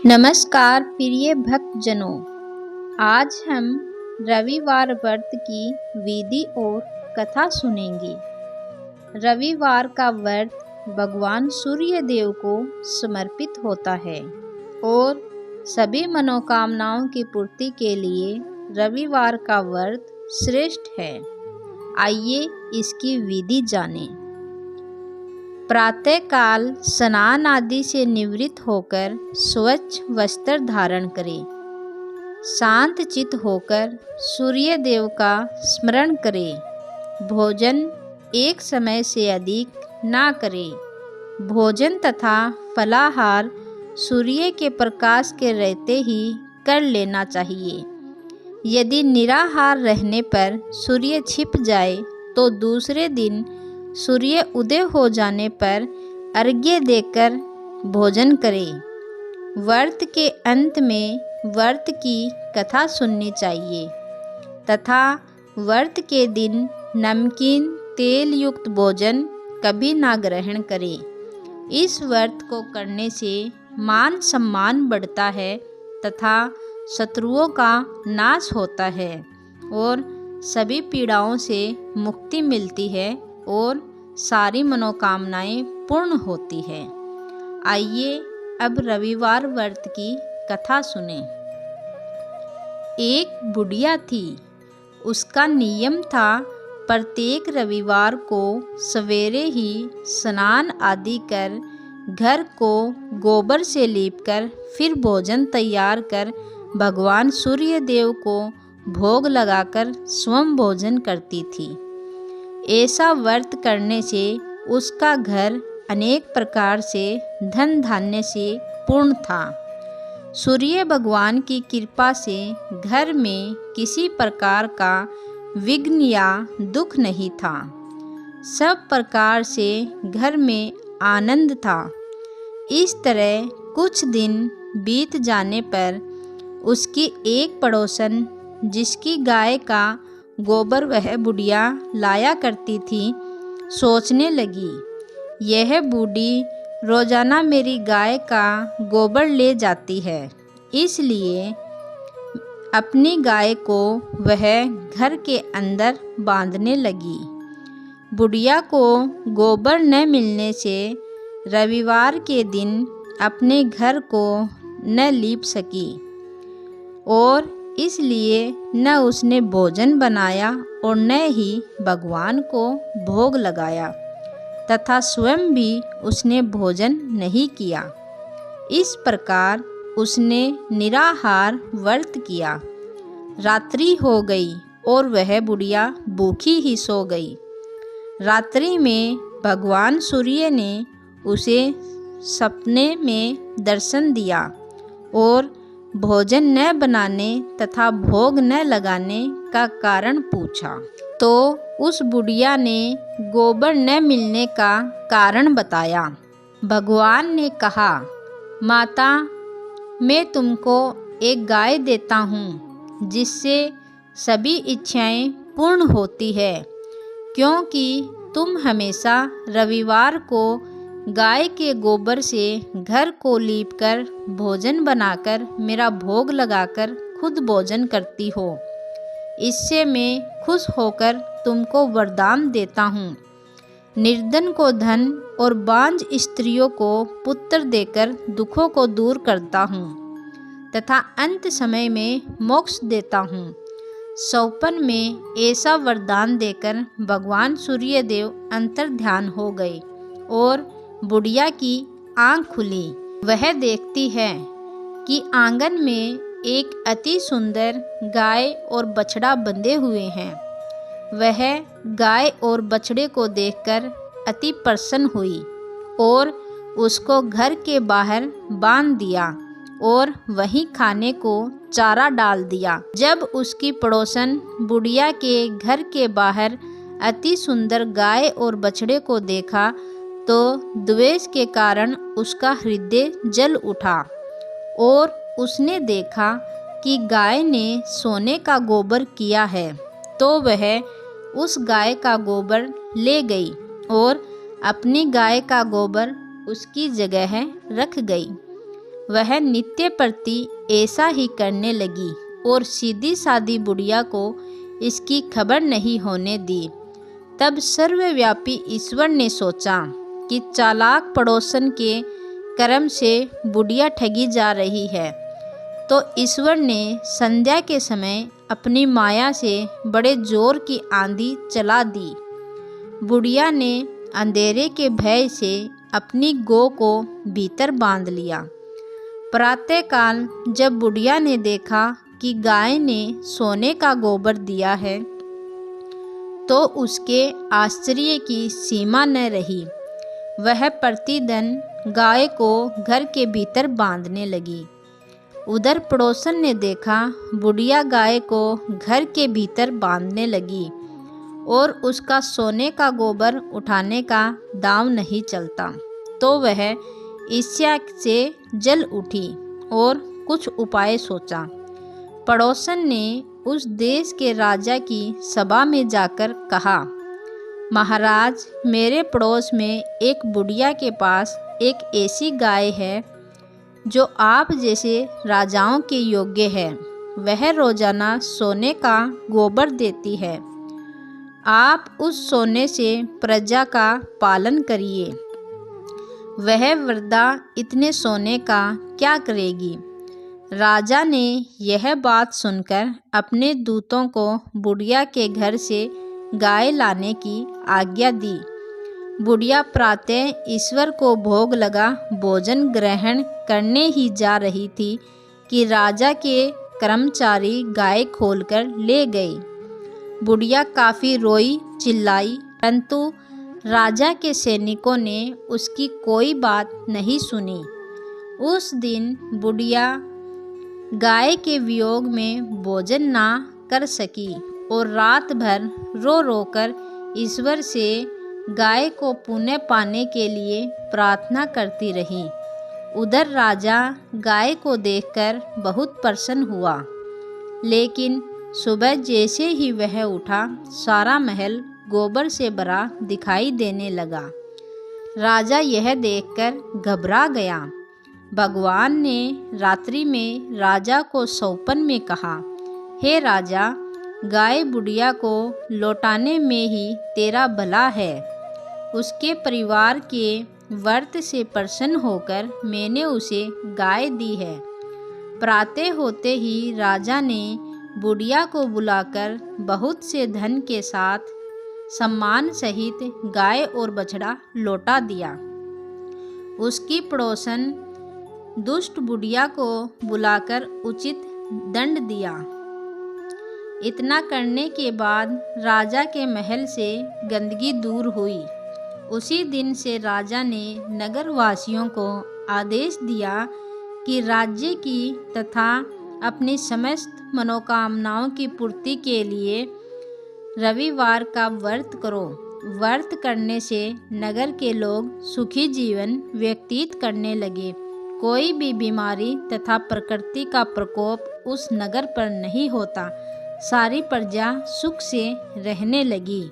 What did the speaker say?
नमस्कार प्रिय भक्तजनों, आज हम रविवार व्रत की विधि और कथा सुनेंगे। रविवार का व्रत भगवान सूर्य देव को समर्पित होता है और सभी मनोकामनाओं की पूर्ति के लिए रविवार का व्रत श्रेष्ठ है। आइए इसकी विधि जानें। प्रातःकाल स्नान आदि से निवृत्त होकर स्वच्छ वस्त्र धारण करें। शांत चित्त होकर सूर्य देव का स्मरण करें। भोजन एक समय से अधिक ना करें। भोजन तथा फलाहार सूर्य के प्रकाश के रहते ही कर लेना चाहिए। यदि निराहार रहने पर सूर्य छिप जाए तो दूसरे दिन सूर्य उदय हो जाने पर अर्घ्य देकर भोजन करें। व्रत के अंत में व्रत की कथा सुननी चाहिए तथा व्रत के दिन नमकीन तेल युक्त भोजन कभी ना ग्रहण करें। इस व्रत को करने से मान सम्मान बढ़ता है तथा शत्रुओं का नाश होता है और सभी पीड़ाओं से मुक्ति मिलती है और सारी मनोकामनाएं पूर्ण होती है। आइए अब रविवार व्रत की कथा सुनें। एक बुढ़िया थी। उसका नियम था प्रत्येक रविवार को सवेरे ही स्नान आदि कर घर को गोबर से लीपकर फिर भोजन तैयार कर भगवान सूर्य देव को भोग लगाकर स्वयं भोजन करती थी। ऐसा व्रत करने से उसका घर अनेक प्रकार से धन धान्य से पूर्ण था। सूर्य भगवान की कृपा से घर में किसी प्रकार का विघ्न या दुख नहीं था। सब प्रकार से घर में आनंद था। इस तरह कुछ दिन बीत जाने पर उसकी एक पड़ोसन, जिसकी गाय का गोबर वह बुढ़िया लाया करती थी, सोचने लगी, यह बूढ़ी रोजाना मेरी गाय का गोबर ले जाती है, इसलिए अपनी गाय को वह घर के अंदर बांधने लगी। बुढ़िया को गोबर न मिलने से रविवार के दिन अपने घर को न लीप सकी और इसलिए न उसने भोजन बनाया और न ही भगवान को भोग लगाया तथा स्वयं भी उसने भोजन नहीं किया। इस प्रकार उसने निराहार व्रत किया। रात्रि हो गई और वह बुढ़िया भूखी ही सो गई। रात्रि में भगवान सूर्य ने उसे सपने में दर्शन दिया और भोजन न बनाने तथा भोग न लगाने का कारण पूछा। तो उस बुढ़िया ने गोबर न मिलने का कारण बताया। भगवान ने कहा, माता, मैं तुमको एक गाय देता हूँ जिससे सभी इच्छाएं पूर्ण होती है, क्योंकि तुम हमेशा रविवार को गाय के गोबर से घर को लीपकर भोजन बनाकर मेरा भोग लगाकर खुद भोजन करती हो। इससे मैं खुश होकर तुमको वरदान देता हूँ। निर्धन को धन और बांझ स्त्रियों को पुत्र देकर दुखों को दूर करता हूँ तथा अंत समय में मोक्ष देता हूँ। सौपन में ऐसा वरदान देकर भगवान सूर्य देव अंतर्ध्यान हो गए और बुढ़िया की आँख खुली। वह देखती है कि आंगन में एक अति सुंदर गाय और बछड़ा बंधे हुए हैं। वह गाय और बछड़े को देखकर अति प्रसन्न हुई और उसको घर के बाहर बांध दिया और वहीं खाने को चारा डाल दिया। जब उसकी पड़ोसन बुढ़िया के घर के बाहर अति सुंदर गाय और बछड़े को देखा तो द्वेष के कारण उसका हृदय जल उठा और उसने देखा कि गाय ने सोने का गोबर किया है, तो वह उस गाय का गोबर ले गई और अपनी गाय का गोबर उसकी जगह रख गई। वह नित्य प्रति ऐसा ही करने लगी और सीधी सादी बुढ़िया को इसकी खबर नहीं होने दी। तब सर्वव्यापी ईश्वर ने सोचा कि चालाक पड़ोसन के कर्म से बुढ़िया ठगी जा रही है, तो ईश्वर ने संध्या के समय अपनी माया से बड़े जोर की आंधी चला दी। बुढ़िया ने अंधेरे के भय से अपनी गौ को भीतर बांध लिया। प्रातःकाल जब बुढ़िया ने देखा कि गाय ने सोने का गोबर दिया है, तो उसके आश्चर्य की सीमा न रही। वह प्रतिदिन गाय को घर के भीतर बांधने लगी। उधर पड़ोसन ने देखा बुढ़िया गाय को घर के भीतर बांधने लगी और उसका सोने का गोबर उठाने का दांव नहीं चलता, तो वह ईर्ष्या से जल उठी और कुछ उपाय सोचा। पड़ोसन ने उस देश के राजा की सभा में जाकर कहा, महाराज, मेरे पड़ोस में एक बुढ़िया के पास एक ऐसी गाय है जो आप जैसे राजाओं के योग्य है। वह रोजाना सोने का गोबर देती है। आप उस सोने से प्रजा का पालन करिए। वह वृद्धा इतने सोने का क्या करेगी? राजा ने यह बात सुनकर अपने दूतों को बुढ़िया के घर से गाय लाने की आज्ञा दी। बुढ़िया प्रातः ईश्वर को भोग लगा भोजन ग्रहण करने ही जा रही थी कि राजा के कर्मचारी गाय खोलकर ले गए। बुढ़िया काफ़ी रोई चिल्लाई, परंतु राजा के सैनिकों ने उसकी कोई बात नहीं सुनी। उस दिन बुढ़िया गाय के वियोग में भोजन ना कर सकी और रात भर रो रो कर ईश्वर से गाय को पुण्य पाने के लिए प्रार्थना करती रही। उधर राजा गाय को देखकर बहुत प्रसन्न हुआ, लेकिन सुबह जैसे ही वह उठा, सारा महल गोबर से भरा दिखाई देने लगा। राजा यह देखकर घबरा गया। भगवान ने रात्रि में राजा को स्वप्न में कहा, हे राजा, गाय बुढ़िया को लौटाने में ही तेरा भला है। उसके परिवार के व्रत से प्रसन्न होकर मैंने उसे गाय दी है। प्रातः होते ही राजा ने बुढ़िया को बुलाकर बहुत से धन के साथ सम्मान सहित गाय और बछड़ा लौटा दिया। उसकी पड़ोसन दुष्ट बुढ़िया को बुलाकर उचित दंड दिया। इतना करने के बाद राजा के महल से गंदगी दूर हुई। उसी दिन से राजा ने नगरवासियों को आदेश दिया कि राज्य की तथा अपनी समस्त मनोकामनाओं की पूर्ति के लिए रविवार का व्रत करो। व्रत करने से नगर के लोग सुखी जीवन व्यतीत करने लगे। कोई भी बीमारी तथा प्रकृति का प्रकोप उस नगर पर नहीं होता। सारी प्रजा सुख से रहने लगी।